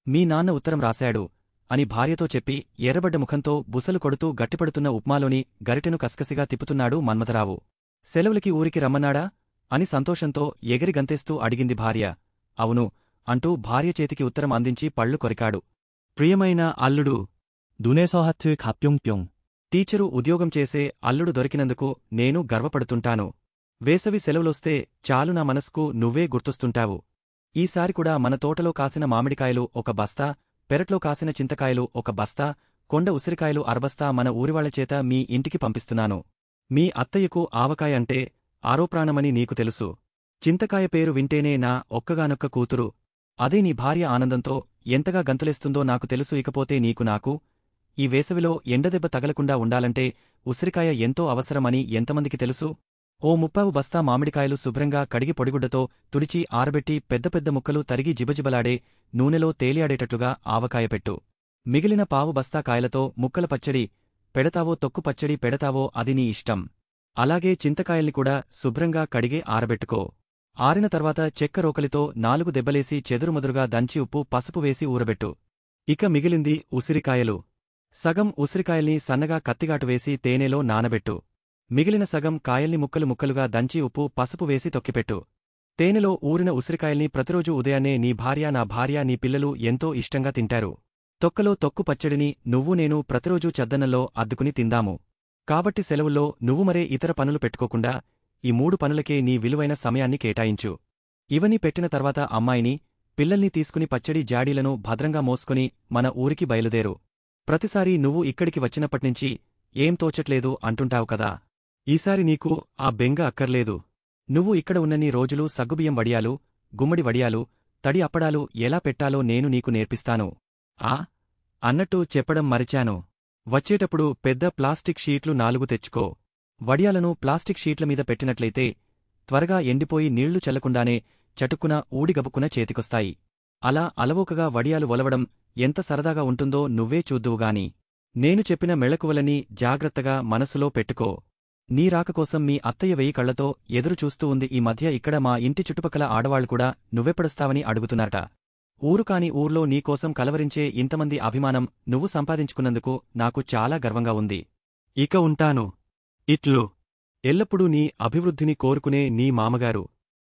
మీ నాన్న ఉత్తరం రాశాడు అని భార్యతో చెప్పి ఎర్రబడ్డ ముఖంతో బుసలు కొడుతూ గట్టిపడుతున్న ఉప్మాలోని గరిటెను కస్కసిగా తిప్పుతున్నాడు మన్మథరావు. సెలవులకి ఊరికి రమ్మన్నాడా అని సంతోషంతో ఎగిరి గంతేస్తూ అడిగింది భార్య. అవును అంటూ భార్య చేతికి ఉత్తరం అందించి పళ్ళు కొరికాడు. ప్రియమైన అల్లుడు, దునేసోహత్ ఖాప్యోంప్యోం. టీచరు ఉద్యోగం చేసే అల్లుడు దొరికినందుకు నేను గర్వపడుతుంటాను. వేసవి సెలవులొస్తే చాలు నా మనస్కు నువ్వే గుర్తొస్తుంటావు. ఈసారి కూడా మన తోటలో కాసిన మామిడికాయలు ఒక బస్తా, పెరట్లో కాసిన చింతకాయలు ఒక బస్తా, కొండ ఉసిరికాయలు అరబస్తా మన ఊరివాళ్లచేత మీ ఇంటికి పంపిస్తున్నాను. మీ అత్తయ్యకు ఆవకాయ అంటే ఆరోప్రాణమని నీకు తెలుసు. చింతకాయ పేరు వింటేనే నా ఒక్కగానొక్క కూతురు. అదే నీ భార్య ఆనందంతో ఎంతగా గంతులేస్తుందో నాకు తెలుసు. ఇకపోతే నీకు నాకు ఈ వేసవిలో ఎండదెబ్బ తగలకుండా ఉండాలంటే ఉసిరికాయ ఎంతో అవసరమని ఎంతమందికి తెలుసు? ఓ 30 బస్తా మామిడికాయలు శుభ్రంగా కడిగి పొడిగుడ్డతో తుడిచి ఆరబెట్టి పెద్ద పెద్ద ముక్కలు తరిగి జిబజిబలాడే నూనెలో తేలియాడేటట్లుగా ఆవకాయ పెట్టు. మిగిలిన పావు బస్తా కాయలతో ముక్కల పచ్చడి పెడతావో తొక్కు పచ్చడి పెడతావో అది నీ ఇష్టం. అలాగే చింతకాయల్ని కూడా శుభ్రంగా కడిగే ఆరబెట్టుకో. ఆరిన తర్వాత చెక్క రోకలితో 4 దెబ్బలేసి చెదురుమదురుగా దంచి ఉప్పు పసుపు వేసి ఊరబెట్టు. ఇక మిగిలింది ఉసిరికాయలు. సగం ఉసిరికాయల్ని సన్నగా కత్తిగాటు వేసి తేనెలో నానబెట్టు. మిగిలిన సగం కాయల్ని ముక్కలు ముక్కలుగా దంచి ఉప్పు పసుపు వేసి తొక్కిపెట్టు. తేనెలో ఊరిన ఉసిరికాయల్ని ప్రతిరోజు ఉదయాన్నే నీ భార్య, నా భార్య, నీ పిల్లలు ఎంతో ఇష్టంగా తింటారు. తొక్కలో తొక్కు పచ్చడిని నువ్వు నేను ప్రతిరోజూ చద్దన్నంలో అద్దుకుని తిందాము. కాబట్టి సెలవుల్లో నువ్వు మరే ఇతర పనులు పెట్టుకోకుండా ఈ 3 పనులకే నీ విలువైన సమయాన్ని కేటాయించు. ఇవన్నీ పెట్టిన తర్వాత అమ్మాయిని, పిల్లల్ని తీసుకుని పచ్చడి జాడీలను భద్రంగా మోసుకుని మన ఊరికి బయలుదేరు. ప్రతిసారీ నువ్వు ఇక్కడికి వచ్చినప్పట్నించి ఏం తోచట్లేదు అంటుంటావు కదా. ఈసారి నీకు ఆ బెంగ అక్కర్లేదు. నువ్వు ఇక్కడ ఉన్నన్ని రోజులు సగ్గుబియ్యం వడియాలు, గుమ్మడి వడియాలు, తడి అప్పడాలు ఎలా పెట్టాలో నేను నీకు నేర్పిస్తాను. అన్నట్టు చెప్పడం మరిచాను. వచ్చేటప్పుడు పెద్ద ప్లాస్టిక్ షీట్లు 4 తెచ్చుకో. వడియాలను ప్లాస్టిక్ షీట్ల మీద పెట్టినట్లయితే త్వరగా ఎండిపోయి నీళ్లు చల్లకుండానే చటుక్కున ఊడిగబుక్కున చేతికొస్తాయి. అలా అలవోకగా వడియాలు ఒలవడం ఎంత సరదాగా ఉంటుందో నువ్వే చూద్దువుగాని. నేను చెప్పిన మెళకువలని జాగ్రత్తగా మనసులో పెట్టుకో. నీ రాకకోసం మీ అత్తయ్య 1000 కళ్లతో ఎదురుచూస్తూ ఉంది. ఈ మధ్య ఇక్కడ మా ఇంటి చుట్టుపక్కల ఆడవాళ్లు కూడా నువ్వెప్పుడొస్తావని అడుగుతున్నారట. ఊరు కాని ఊర్లో నీకోసం కలవరించే ఇంతమంది అభిమానం నువ్వు సంపాదించుకున్నందుకు నాకు చాలా గర్వంగా ఉంది. ఇక ఉంటాను. ఇట్లు ఎల్లప్పుడూ నీ అభివృద్ధిని కోరుకునే నీ మామగారు.